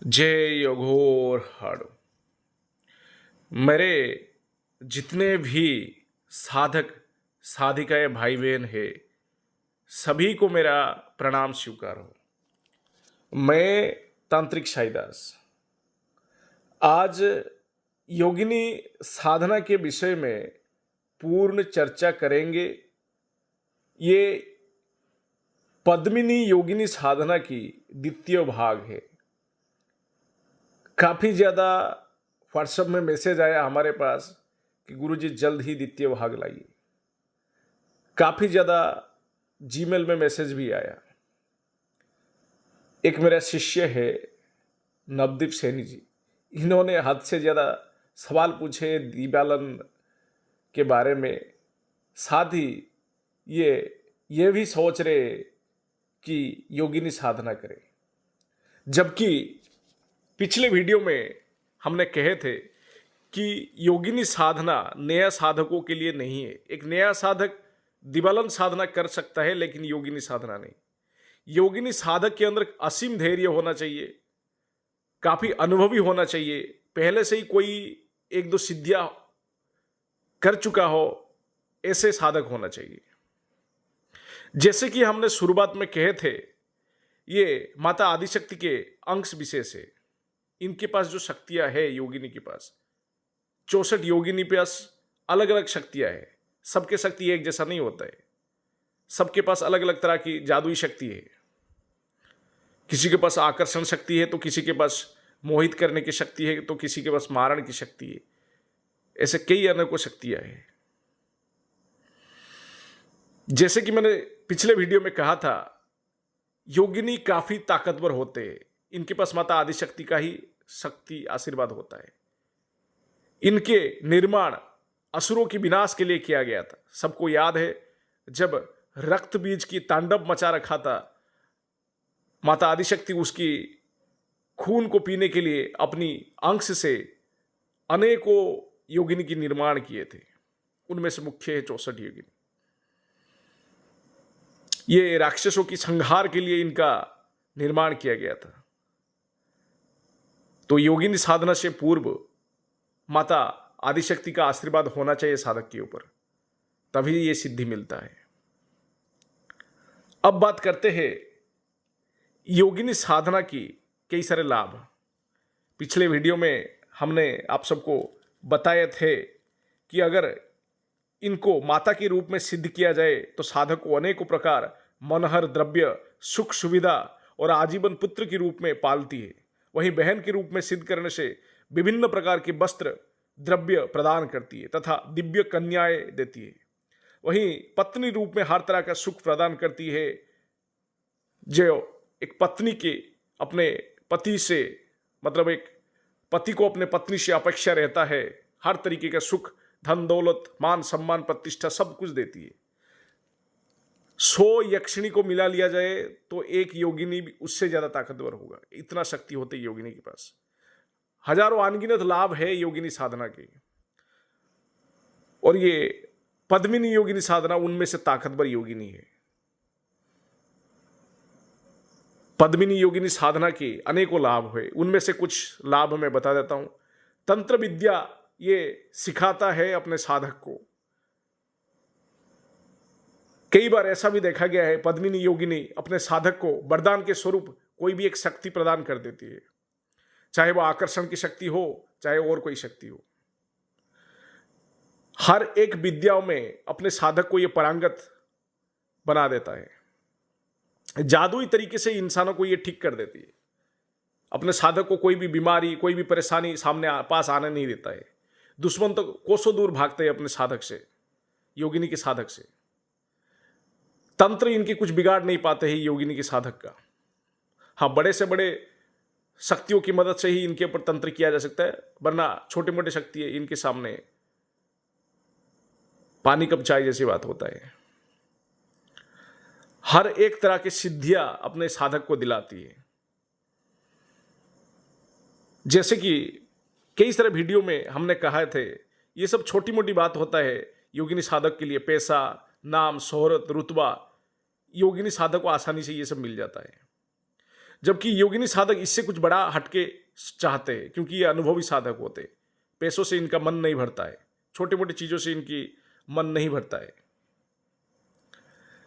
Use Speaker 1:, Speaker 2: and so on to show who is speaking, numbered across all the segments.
Speaker 1: जय योगोर हाड़ो। मेरे जितने भी साधक साधिकाएं भाई बहन है, सभी को मेरा प्रणाम स्वीकार हो। मैं तांत्रिक साईदास आज योगिनी साधना के विषय में पूर्ण चर्चा करेंगे। ये पद्मिनी योगिनी साधना की द्वितीय भाग है। काफ़ी ज़्यादा व्हाट्सएप में मैसेज आया हमारे पास कि गुरुजी जल्द ही द्वितीय भाग लाइए। काफ़ी ज़्यादा जीमेल में मैसेज भी आया। एक मेरा शिष्य है नवदीप सैनी जी, इन्होंने हद से ज़्यादा सवाल पूछे दीपालन के बारे में। साथ ही ये भी सोच रहे कि योगिनी साधना करें, जबकि पिछले वीडियो में हमने कहे थे कि योगिनी साधना नया साधकों के लिए नहीं है। एक नया साधक दिवालन साधना कर सकता है, लेकिन योगिनी साधना नहीं। योगिनी साधक के अंदर असीम धैर्य होना चाहिए, काफ़ी अनुभवी होना चाहिए, पहले से ही कोई एक दो सिद्धियां कर चुका हो, ऐसे साधक होना चाहिए। जैसे कि हमने शुरुआत में कहे थे, ये माता आदिशक्ति के अंश विशेष है। इनके पास जो शक्तियां है योगिनी के पास 64 योगिनी के पास अलग अलग शक्तियां है। सबके शक्ति एक जैसा नहीं होता है, सबके पास अलग अलग तरह की जादुई शक्ति है। किसी के पास आकर्षण शक्ति है, तो किसी के पास मोहित करने की शक्ति है, तो किसी के पास मारण की शक्ति है। ऐसे कई अनेकों शक्तियां हैं। जैसे कि मैंने पिछले वीडियो में कहा था, योगिनी काफी ताकतवर होते हैं। इनके पास माता आदिशक्ति का ही शक्ति आशीर्वाद होता है। इनके निर्माण असुरों की विनाश के लिए किया गया था। सबको याद है, जब रक्त बीज की तांडव मचा रखा था, माता आदिशक्ति उसकी खून को पीने के लिए अपनी अंश से अनेकों योगिनी की निर्माण किए थे। उनमें से मुख्य है 64 योगिनी। ये राक्षसों की संहार के लिए इनका निर्माण किया गया था। तो योगिनी साधना से पूर्व माता आदिशक्ति का आशीर्वाद होना चाहिए साधक के ऊपर, तभी ये सिद्धि मिलता है। अब बात करते हैं योगिनी साधना की कई सारे लाभ। पिछले वीडियो में हमने आप सबको बताए थे कि अगर इनको माता के रूप में सिद्ध किया जाए तो साधक को अनेकों प्रकार मनोहर द्रव्य, सुख सुविधा और आजीवन पुत्र के रूप में पालती है। वहीं बहन के रूप में सिद्ध करने से विभिन्न प्रकार के वस्त्र द्रव्य प्रदान करती है तथा दिव्य कन्याएं देती है। वहीं पत्नी रूप में हर तरह का सुख प्रदान करती है। जो एक पत्नी के अपने पति से, मतलब एक पति को अपने पत्नी से अपेक्षा रहता है, हर तरीके का सुख, धन दौलत, मान सम्मान, प्रतिष्ठा सब कुछ देती है। 100 यक्षिणी को मिला लिया जाए तो एक योगिनी भी उससे ज्यादा ताकतवर होगा। इतना शक्ति होती है योगिनी के पास। हजारों अनगिनत लाभ है योगिनी साधना के, और ये पद्मिनी योगिनी साधना उनमें से ताकतवर योगिनी है। पद्मिनी योगिनी साधना के अनेकों लाभ है, उनमें से कुछ लाभ मैं बता देता हूं। तंत्र विद्या ये सिखाता है अपने साधक को। कई बार ऐसा भी देखा गया है, पद्मिनी योगिनी अपने साधक को वरदान के स्वरूप कोई भी एक शक्ति प्रदान कर देती है, चाहे वह आकर्षण की शक्ति हो, चाहे और कोई शक्ति हो। हर एक विद्याओं में अपने साधक को यह पारंगत बना देता है। जादुई तरीके से इंसानों को यह ठीक कर देती है। अपने साधक को कोई भी बीमारी, कोई भी परेशानी सामने पास आने नहीं देता है। दुश्मन तो कोसों दूर भागते हैं अपने साधक से, योगिनी के साधक से। तंत्र इनके कुछ बिगाड़ नहीं पाते हैं योगिनी के साधक का। हाँ, बड़े से बड़े शक्तियों की मदद से ही इनके ऊपर तंत्र किया जा सकता है, वरना छोटे मोटे शक्ति है इनके सामने पानी कब चाय जैसी बात होता है। हर एक तरह की सिद्धियां अपने साधक को दिलाती है। जैसे कि कई सारे वीडियो में हमने कहा थे, ये सब छोटी मोटी बात होता है योगिनी साधक के लिए। पैसा, नाम, शोहरत, रुतबा, योगिनी साधक को आसानी से ये सब मिल जाता है। जबकि योगिनी साधक इससे कुछ बड़ा हटके चाहते हैं, क्योंकि ये अनुभवी साधक होते हैं। पैसों से इनका मन नहीं भरता है, छोटी मोटी चीजों से इनकी मन नहीं भरता है।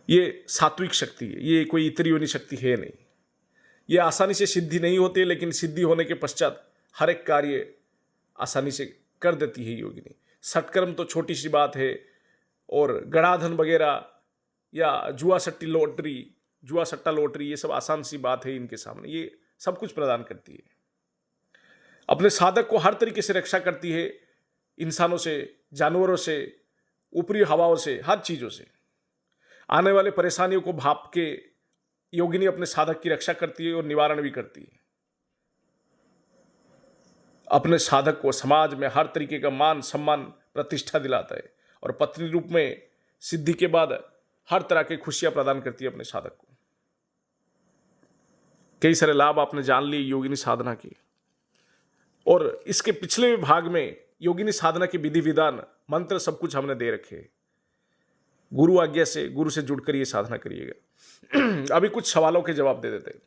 Speaker 1: ये सात्विक शक्ति है, ये कोई इतरी योनि शक्ति है नहीं। ये आसानी से सिद्धि नहीं होती, लेकिन सिद्धि होने के पश्चात हर एक कार्य आसानी से कर देती है योगिनी। सत्कर्म तो छोटी सी बात है, और गणाधन वगैरह या जुआ सट्टा लॉटरी ये सब आसान सी बात है इनके सामने। ये सब कुछ प्रदान करती है, अपने साधक को हर तरीके से रक्षा करती है, इंसानों से, जानवरों से, ऊपरी हवाओं से, हर चीजों से। आने वाले परेशानियों को भाप के योगिनी अपने साधक की रक्षा करती है और निवारण भी करती है। अपने साधक को समाज में हर तरीके का मान सम्मान प्रतिष्ठा दिलाता है, और पत्नी रूप में सिद्धि के बाद हर तरह की खुशियां प्रदान करती है अपने साधक को। कई सारे लाभ आपने जान लिए योगिनी साधना की, और इसके पिछले भाग में योगिनी साधना की विधि विधान मंत्र सब कुछ हमने दे रखे हैं। गुरु आज्ञा से, गुरु से जुड़कर ये साधना करिएगा। अभी कुछ सवालों के जवाब दे देते हैं।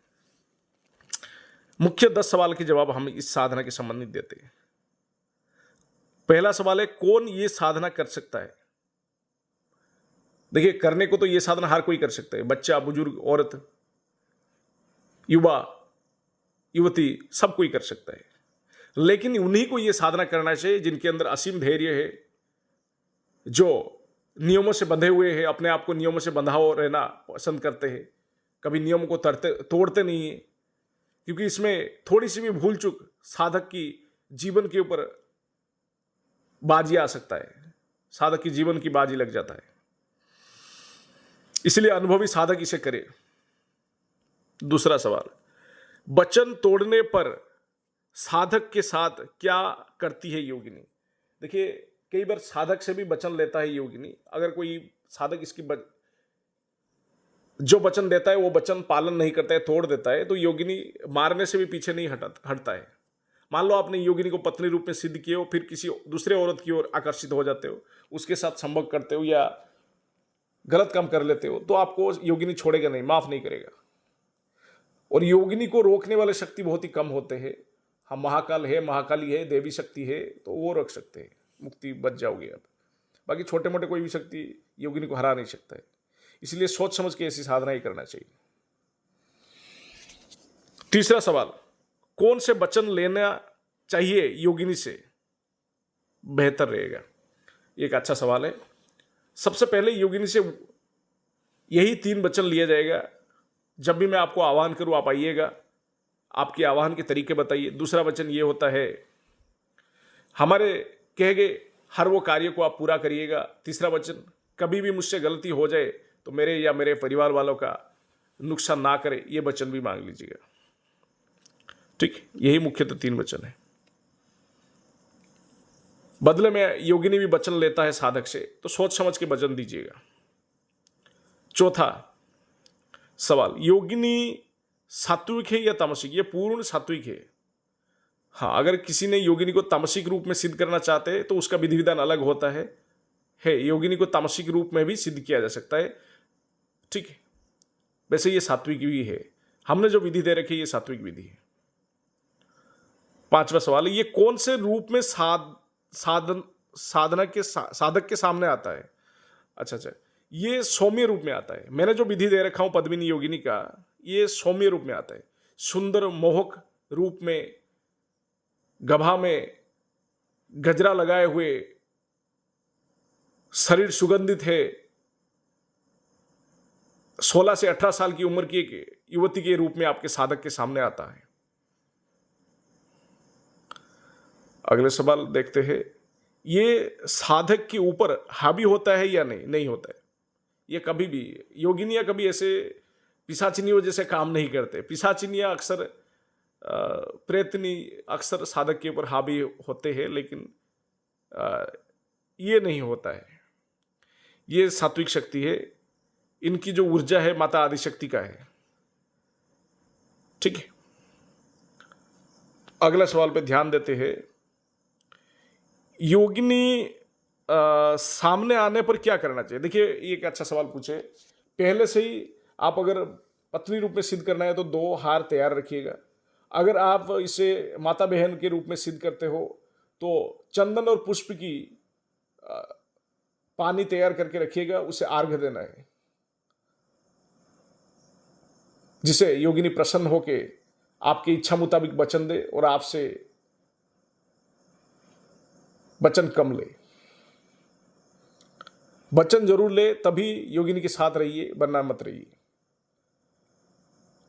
Speaker 1: मुख्य 10 सवाल के जवाब हम इस साधना के संबंधित देते हैं। पहला सवाल है, कौन ये साधना कर सकता है? देखिए, करने को तो ये साधना हर कोई कर सकता है, बच्चा, बुजुर्ग, औरत, युवा, युवती, सब कोई कर सकता है। लेकिन उन्हीं को ये साधना करना चाहिए जिनके अंदर असीम धैर्य है, जो नियमों से बंधे हुए हैं, अपने आप को नियमों से बंधा हो रहना पसंद करते हैं, कभी नियम को तोड़ते नहीं है, क्योंकि इसमें थोड़ी सी भी भूल चूक साधक की जीवन के ऊपर बाजी आ सकता है, साधक की जीवन की बाजी लग जाता है। इसलिए अनुभवी साधक इसे करे। दूसरा सवाल, वचन तोड़ने पर साधक के साथ क्या करती है योगिनी? देखिए, कई बार साधक से भी वचन लेता है योगिनी। अगर कोई साधक जो वचन देता है वो वचन पालन नहीं करता है, तोड़ देता है, तो योगिनी मारने से भी पीछे नहीं हटता है। मान लो आपने योगिनी को पत्नी रूप में सिद्ध किए हो, फिर किसी दूसरे औरत की ओर आकर्षित हो जाते हो, उसके साथ संभोग करते हो या गलत काम कर लेते हो, तो आपको योगिनी छोड़ेगा नहीं, माफ नहीं करेगा। और योगिनी को रोकने वाले शक्ति बहुत ही कम होते हैं। हम महाकाल है, महाकाली है, देवी शक्ति है, तो वो रख सकते हैं, मुक्ति बच जाओगे आप। बाकी छोटे मोटे कोई भी शक्ति योगिनी को हरा नहीं सकता है। इसलिए सोच समझ के ऐसी साधना ही करना चाहिए। तीसरा सवाल, कौन से वचन लेना चाहिए योगिनी से बेहतर रहेगा? एक अच्छा सवाल है। सबसे पहले योगिनी से यही 3 वचन लिया जाएगा। जब भी मैं आपको आह्वान करूं, आप आइएगा, आपके आह्वान के तरीके बताइए। दूसरा वचन ये होता है, हमारे कहे गए हर वो कार्य को आप पूरा करिएगा। तीसरा वचन, कभी भी मुझसे गलती हो जाए तो मेरे या मेरे परिवार वालों का नुकसान ना करे, ये वचन भी मांग लीजिएगा। ठीक, यही मुख्यतः 3 वचन है। बदले में योगिनी भी वचन लेता है साधक से, तो सोच समझ के वचन दीजिएगा। चौथा सवाल, योगिनी सात्विक है या तामसिक? ये पूर्ण सात्विक है। हाँ, अगर किसी ने योगिनी को तामसिक रूप में सिद्ध करना चाहते हैं तो उसका विधि विधान अलग होता है। योगिनी को तामसिक रूप में भी सिद्ध किया जा सकता है। ठीक है, वैसे ये सात्विक भी है। हमने जो विधि दे रखी है ये सात्विक विधि है। पांचवा सवाल है, ये कौन से रूप में साधक के सामने आता है? अच्छा, ये सौम्य रूप में आता है। मैंने जो विधि दे रखा हूं पद्मिनी योगिनी का, ये सौम्य रूप में आता है। सुंदर मोहक रूप में, गभा में गजरा लगाए हुए, शरीर सुगंधित है, 16 से 18 साल की उम्र की एक युवती के रूप में आपके साधक के सामने आता है। अगले सवाल देखते हैं, ये साधक के ऊपर हावी होता है या नहीं होता है? ये कभी भी, योगिनियां कभी ऐसे पिशाचिनियों जैसे काम नहीं करते। पिशाचिनियां अक्सर, प्रेतनी अक्सर साधक के ऊपर हावी होते हैं, लेकिन ये नहीं होता है। ये सात्विक शक्ति है। इनकी जो ऊर्जा है माता आदिशक्ति का है। ठीक है, अगला सवाल पे ध्यान देते हैं। योगिनी सामने आने पर क्या करना चाहिए? देखिए, ये एक अच्छा सवाल पूछे। पहले से ही आप अगर पत्नी रूप में सिद्ध करना है तो 2 हार तैयार रखिएगा। अगर आप इसे माता बहन के रूप में सिद्ध करते हो तो चंदन और पुष्प की पानी तैयार करके रखिएगा, उसे अर्घ्य देना है, जिसे योगिनी प्रसन्न होके आपकी इच्छा मुताबिक वचन दे और आपसे वचन कम ले। वचन जरूर ले तभी योगिनी के साथ रहिए, वरना मत रहिए।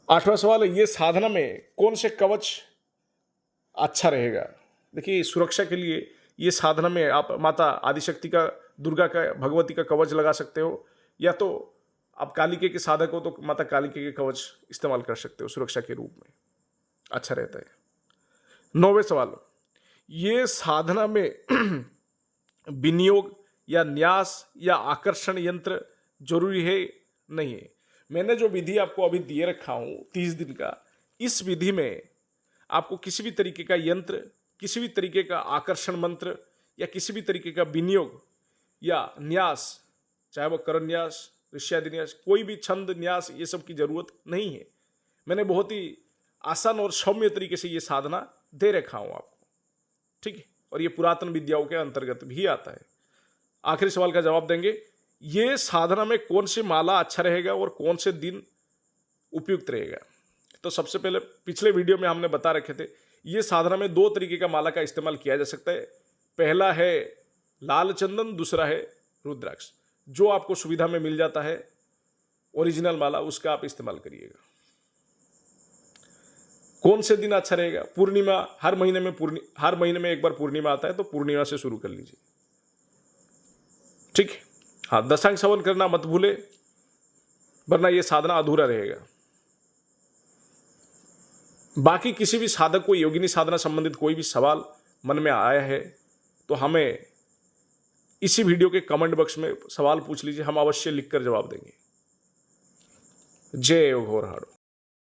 Speaker 1: 8वां सवाल है, ये साधना में कौन से कवच अच्छा रहेगा? देखिए, सुरक्षा के लिए ये साधना में आप माता आदिशक्ति का, दुर्गा का, भगवती का कवच लगा सकते हो, या तो आप कालिके के साधक हो तो माता कालिके के कवच इस्तेमाल कर सकते हो सुरक्षा के रूप में, अच्छा रहता है। 9वें सवाल, ये साधना में विनियोग या न्यास या आकर्षण यंत्र जरूरी है? नहीं है। मैंने जो विधि आपको अभी दिए रखा हूं 30 दिन का, इस विधि में आपको किसी भी तरीके का यंत्र, किसी भी तरीके का आकर्षण मंत्र या किसी भी तरीके का विनियोग या न्यास, चाहे वो करण न्यास, ऋष्यादि न्यास, कोई भी छंद न्यास, ये सब की जरूरत नहीं है। मैंने बहुत ही आसान और सौम्य तरीके से ये साधना दे रखा हूं आपको, ठीक है, और ये पुरातन विद्याओं के अंतर्गत भी आता है। आखिरी सवाल का जवाब देंगे, ये साधना में कौन सी माला अच्छा रहेगा और कौन से दिन उपयुक्त रहेगा? तो सबसे पहले पिछले वीडियो में हमने बता रखे थे, ये साधना में 2 तरीके का माला का इस्तेमाल किया जा सकता है। पहला है लाल चंदन, दूसरा है रुद्राक्ष। जो आपको सुविधा में मिल जाता है ओरिजिनल माला, उसका आप इस्तेमाल करिएगा। कौन से दिन अच्छा रहेगा? पूर्णिमा, हर महीने में एक बार पूर्णिमा आता है, तो पूर्णिमा से शुरू कर लीजिए, ठीक है। हाँ, दशांग श्रवण करना मत भूले, वरना यह साधना अधूरा रहेगा। बाकी किसी भी साधक को योगिनी साधना संबंधित कोई भी सवाल मन में आया है तो हमें इसी वीडियो के कमेंट बॉक्स में सवाल पूछ लीजिए, हम अवश्य लिखकर जवाब देंगे। जय घोरहाड़ो।